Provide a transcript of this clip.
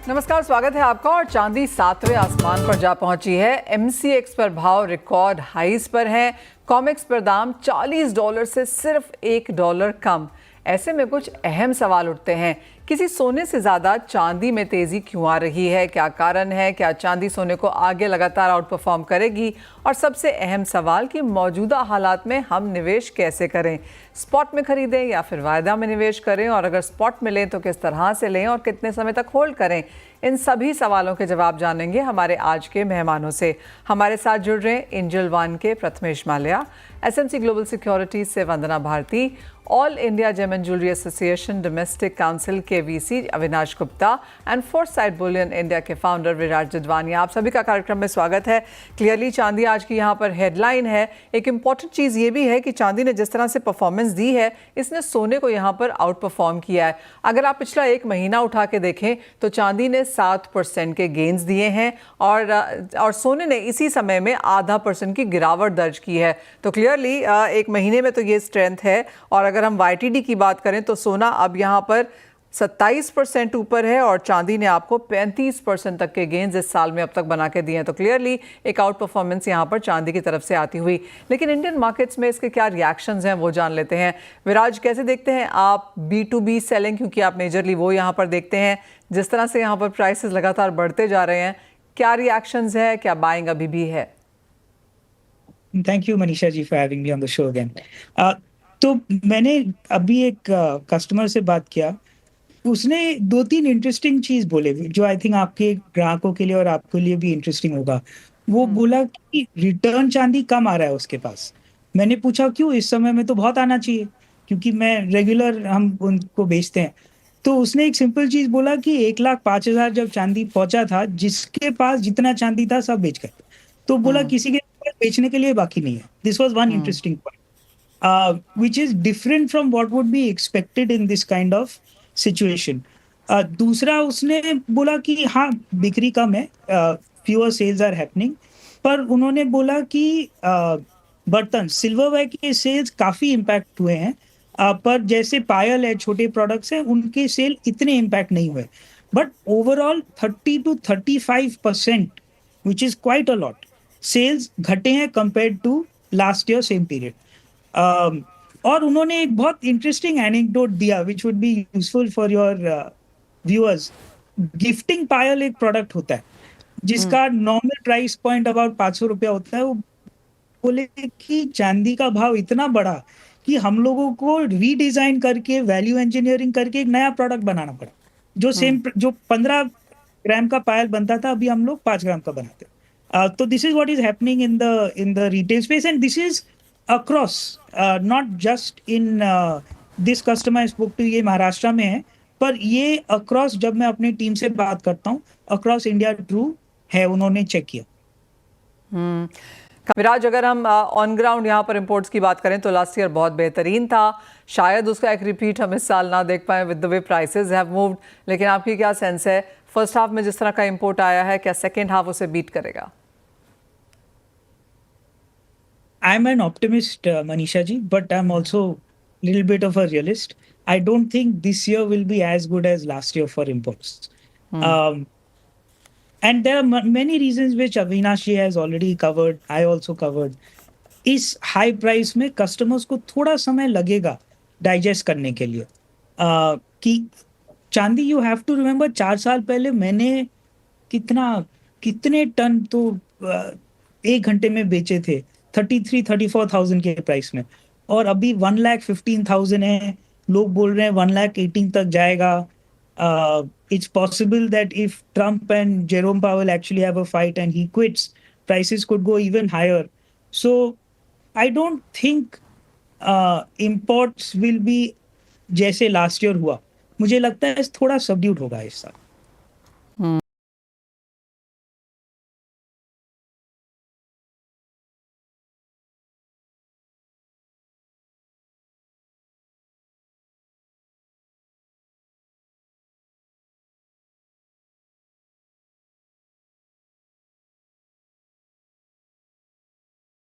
नमस्कार, स्वागत है आपका। और चांदी 7वें आसमान पर जा पहुंची है। एमसीएक्स पर भाव रिकॉर्ड हाईज पर है। कॉमेक्स पर दाम $40 से सिर्फ $1 कम। ऐसे में कुछ अहम सवाल उठते हैं। किसी सोने से ज़्यादा चांदी में तेज़ी क्यों आ रही है? क्या कारण है? क्या चांदी सोने को आगे लगातार आउट परफॉर्म करेगी? और सबसे अहम सवाल कि मौजूदा हालात में हम निवेश कैसे करें? स्पॉट में खरीदें या फिर वायदा में निवेश करें? और अगर स्पॉट में लें तो किस तरह से लें और कितने समय तक होल्ड करें? इन सभी सवालों के जवाब जानेंगे हमारे आज के मेहमानों से। हमारे साथ जुड़ रहे एंजल वन के Prathamesh Mallya, SMC Global Securities से Vandana Bharti, All India Gem and Jewellery Association Domestic Council के VC Avinash Gupta and Foresight Bullion India के फाउंडर विराज जदवानी। आप सभी का कार्यक्रम में स्वागत है। क्लियरली चांदी आज की यहाँ पर हेडलाइन है। एक इम्पॉर्टेंट चीज़ ये भी है कि चांदी ने जिस तरह से परफॉर्मेंस दी है, इसने सोने को यहाँ पर आउट परफॉर्म किया है। अगर आप पिछला एक महीना उठा के देखें तो चांदी ने 7% के गेन्स दिए हैं और सोने ने इसी समय में ½ % की गिरावट दर्ज की है। तो क्लियरली एक महीने में तो ये स्ट्रेंथ है। और अगर हम वाईटीडी की बात करें तो सोना अब यहाँ पर 27% ऊपर है और चांदी ने आपको 35% तक के गेन्स इस साल में अब तक बना के दिए हैं। तो क्लियरली एक आउट परफॉर्मेंस यहाँ पर चांदी की तरफ से आती हुई। लेकिन इंडियन मार्केट्स में इसके क्या रिएक्शंस हैं वो जान लेते हैं। विराज, कैसे देखते हैं आप B2B सेलिंग, क्योंकि आप मेजरली वो यहाँ पर देखते हैं। जिस तरह से यहाँ पर प्राइसेस लगातार बढ़ते जा रहे हैं, क्या रिएक्शंस है? क्या बाइंग अभी भी है? Thank you Manisha ji for having me on the show again. तो मैंने अभी एक कस्टमर से बात किया, उसने 2-3 इंटरेस्टिंग चीज बोले जो आई थिंक आपके ग्राहकों के लिए और आपके लिए भी इंटरेस्टिंग होगा। वो बोला कि रिटर्न चांदी कम आ रहा है उसके पास। मैंने पूछा क्यों? इस समय में तो बहुत आना चाहिए, क्योंकि मैं रेगुलर हम उनको बेचते हैं। तो उसने एक सिंपल चीज बोला कि 1,05,000 जब चांदी पहुंचा था, जिसके पास जितना चांदी था सब बेच गए। तो बोला किसी के पास बेचने के लिए बाकी नहीं है। This was one interesting point, which is different from what would be expected in this kind of situation. दूसरा उसने बोला कि हाँ बिक्री कम है, fewer sales are happening, पर उन्होंने बोला कि बर्तन सिल्वरवेयर के सेल्स काफी इम्पैक्ट हुए हैं, पर जैसे पायल है, छोटे प्रोडक्ट्स हैं, उनके सेल इतने इम्पैक्ट नहीं हुए। But overall 30 to 35%, which is quite a lot, sales घटे हैं compare to last year same period. और उन्होंने एक बहुत इंटरेस्टिंग एनेक्डोट दिया which would be useful for your viewers. Gifting पायल एक प्रोडक्ट होता है जिसका नॉर्मल प्राइस पॉइंट अबाउट 500 रुपया होता है। वो बोले कि चांदी का भाव इतना बढ़ा कि हम लोगों को रीडिजाइन करके, वैल्यू इंजीनियरिंग करके एक नया प्रोडक्ट बनाना पड़ा। जो 15 ग्राम का पायल बनता था, अभी हम लोग 5 ग्राम का बनाते हैं। तो this is what is happening in the retail space, and this is across, not just in this customer I spoke to, ये महाराष्ट्र में है, पर ये across जब मैं अपनी टीम से बात करता हूँ across इंडिया ट्रू है, उन्होंने चेक किया। विराज, अगर हम ऑन ग्राउंड यहाँ पर इंपोर्ट्स की बात करें तो लास्ट ईयर बहुत बेहतरीन था। शायद उसका एक रिपीट हम इस साल ना देख पाए with the way prices have moved. लेकिन आपकी क्या सेंस है, फर्स्ट हाफ में जिस तरह का इंपोर्ट आया है, क्या सेकेंड हाफ उसे बीट करेगा? I'm an optimist, Manisha ji, but I'm also a little bit of a realist. I don't think this year will be as good as last year for imports. And there are many reasons which Avinash ji has already covered. I also covered. इस high price में customers को थोड़ा समय लगेगा digest करने के लिए। कि चांदी, यू हैव टू रिमेम्बर, 4 साल पहले मैंने कितने टन तो 1 घंटे में बेचे थे 33-34,000 के प्राइस में, और अभी 1,15,000 है। लोग बोल रहे हैं 1,18,000 तक जाएगा। It's possible that if Trump and Jerome Powell actually have a fight and he quits, prices could go even higher. So I don't think imports will be जैसे लास्ट ईयर हुआ। मुझे लगता है थोड़ा सबड्यूट होगा इस साल।